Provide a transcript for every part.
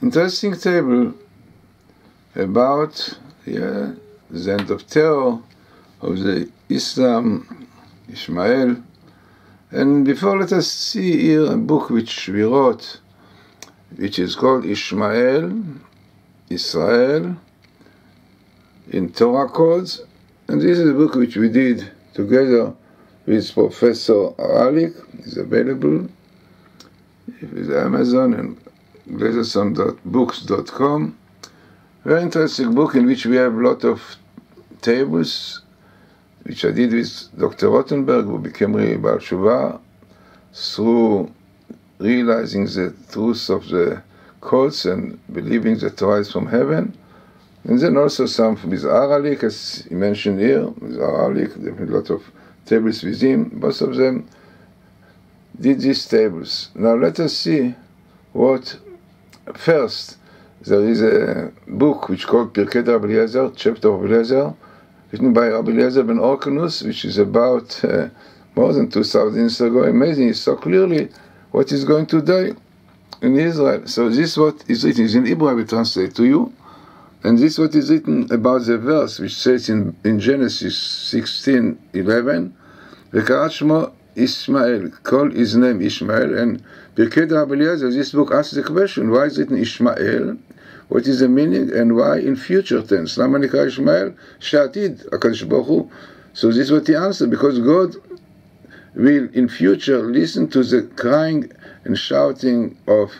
interesting table about the end of terror of the Islam, Ishmael. And before, let us see here a book which we wrote, which is called Ishmael, Israel, in Torah codes. And this is a book which we did together with Professor Aralik. It's available with Amazon and Glazerson.books.com. Very interesting book in which we have a lot of tables, which I did with Dr. Rothenberg, who became really Baal Tshuva, through realizing the truth of the codes and believing the Torah is from heaven. And then also some with Aralik, as he mentioned here, with Aralik, there have a lot of tables with him. Most of them did these tables. Now let us see what. First, there is a book which is called Pirkei Rabbi Eliezer, Chapter of Rabbi Eliezer, written by Rabbi Eliezer ben Orkanus, which is about more than 2,000 years ago. Amazing, he saw clearly what is going to die in Israel. So this is what is written. It's in Hebrew, I will translate to you. And this is what is written about the verse, which says in Genesis 16:11, V'karat shmo Ishmael, call his name Ishmael. And Pirkei Rabbi Eliezer, this book asks the question, why is it written Ishmael? What is the meaning, and why in future tense? Lama nikra Ishmael? She'atid, HaKadosh Baruch Hu. So this is what he answered, because God will in future listen to the crying and shouting of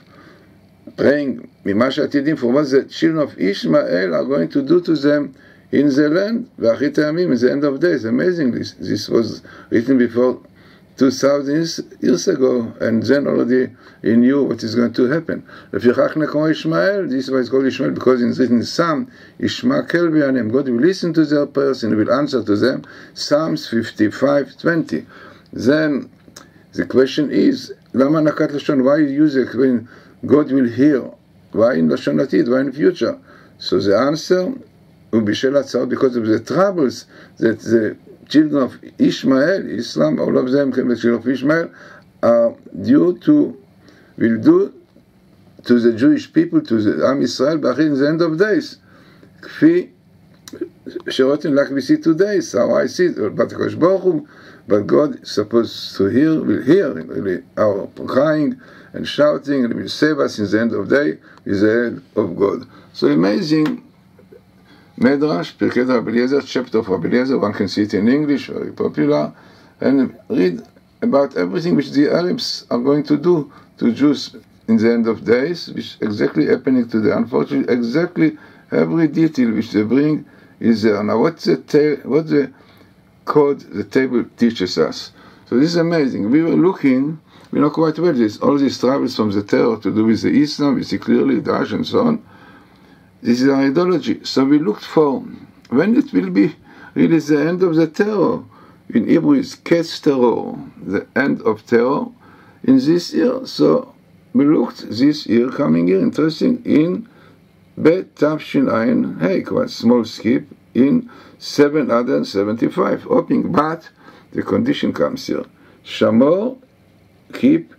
praying, MASHIACH, for what the children of Ishmael are going to do to them in the land, V'achit Hayamim, in the end of days. Amazing, this was written before 2,000 years ago, and then already he knew what is going to happen. Lefichach nekro Ishmael, this is why it's called Ishmael, because it's written in Psalm, Ishma kel v'yanem, God will listen to their prayers and will answer to them, Psalms 55:20. Then the question is, Lama nakat lashon, why use it when God will hear? Why in lashon atid? Why in future? So the answer will be shel hatzarot, because of the troubles that the children of Ishmael, Islam, all of them, the children of Ishmael, are will do to the Jewish people, to the Am Yisrael, in the end of days. Kfi sherotin, like we see today, so I see it, but HaKadosh Baruch Hu, but God is supposed to will hear really our crying and shouting, and will save us in the end of day with the help of God. So amazing. Medrash, Pirkei Rabbi Eliezer, Chapter of Rabbi Eliezer, one can see it in English, very popular, and read about everything which the Arabs are going to do to Jews in the end of days, which is exactly happening today. Unfortunately, exactly every detail which they bring is there. Now, what the code, the table teaches us. So this is amazing. We were looking, we know quite well this, all these travels from the terror to do with the Islam, we see clearly Daesh and so on. This is our ideology. So we looked for when it will be really the end of the terror. In Hebrew it's Ketz terror, the end of terror in this year. So we looked this year, coming year, interesting, in Bet Tafshin Ayin Hey, quite small skip, in 775, opening, but the condition comes here. Shamor, keep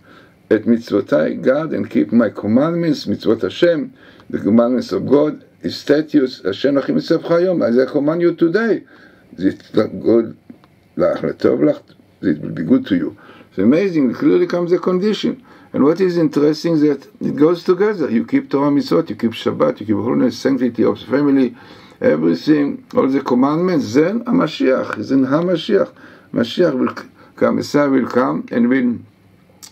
et mitzvotai, God, and keep my commandments, mitzvot Hashem, the commandments of God, His statutes, Hashem achim mitzvah chayom, as I command you today, it will be good to you. It's amazing, clearly comes the condition. And what is interesting is that it goes together. You keep Torah mitzvot, you keep Shabbat, you keep holiness, sanctity of the family, everything, all the commandments, then a Mashiach, then HaMashiach. Mashiach will come, Messiah will come, and will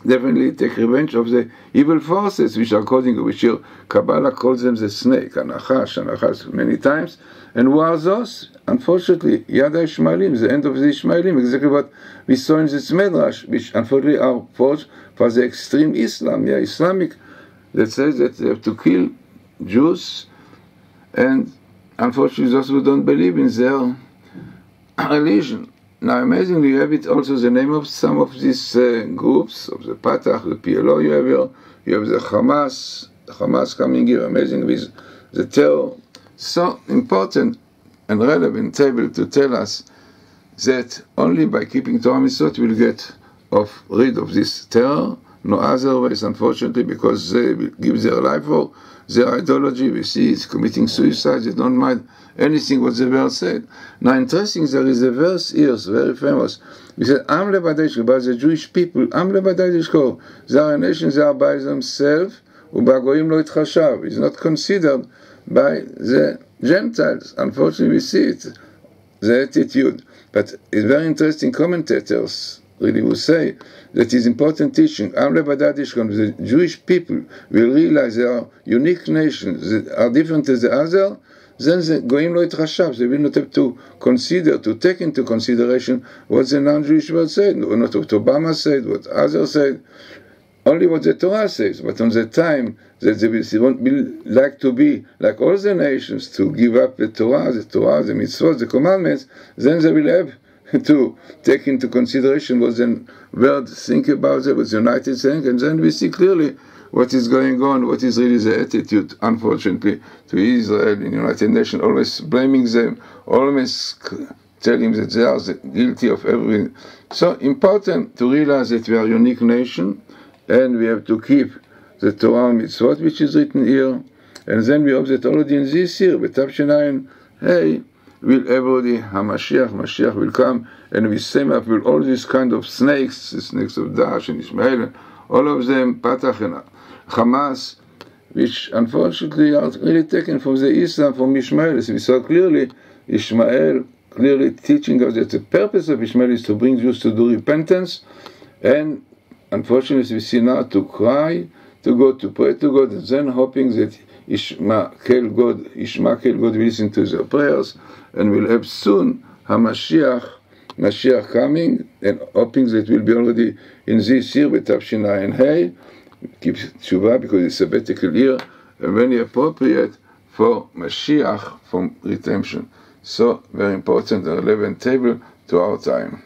definitely take revenge of the evil forces which are causing, which your Kabbalah calls them the snake, Anachash many times. And who are those? Unfortunately, Yada Ishmaelim, the end of the Ishmaelim, exactly what we saw in this Medrash, which unfortunately are forged for the extreme Islam, Islamic, that says that they have to kill Jews, and unfortunately those who don't believe in their religion. Now, amazingly, you have it also the name of some of these groups, of the Fatah, the PLO you have here, you have the Hamas coming here, amazing with the terror. So important and relevant table to tell us that only by keeping Torah Mitzvot we'll get rid of this terror, no other ways, unfortunately, because they give their life for their ideology. We see it's committing suicide. They don't mind anything what the verse said. Now, interesting, there is a verse here, very famous. He said, Am levadei, about the Jewish people, Am levadei lishkor. They are a nation, they are by themselves, ubagoyim lo itchashav. It's not considered by the Gentiles. Unfortunately, we see it, the attitude. But it's very interesting, commentators really will say that is important teaching. Am levadei lishkor. The Jewish people will realize they are unique nations, that are different as the other. Then the goyim lo itchashav, they will not have to consider, to take into consideration what the non-Jewish world said, not what Obama said, what others said, only what the Torah says. But on the time that they won't be like to be like all the nations, to give up the Torah, the mitzvot, the commandments, then they will have to take into consideration what the world think about it, what the United States, and then we see clearly what is going on, what is really the attitude, unfortunately, to Israel in the United Nations, always blaming them, always telling that they are guilty of everything. So important to realize that we are a unique nation, and we have to keep the Torah mitzvot, which is written here, and then we hope that already in this year, B'Tavshinayin, hey, will everybody, Mashiach will come, and we sum up with all these kind of snakes, the snakes of Daesh and Ishmael, all of them, Patach and Hamas, which unfortunately are really taken from the Islam, from Ishmael. As we saw clearly, Ishmael clearly teaching us that the purpose of Ishmael is to bring Jews to do repentance, and unfortunately, as we see now, to cry to God, to pray to God, and then hoping that Ishmael God will listen to their prayers, and will have soon Mashiach coming, and hoping that will be already in this year, B'Tavshinayin Hey, keep tshuva because it's a sabbatical year, and very appropriate for Mashiach, for redemption. So, very important and relevant table to our time.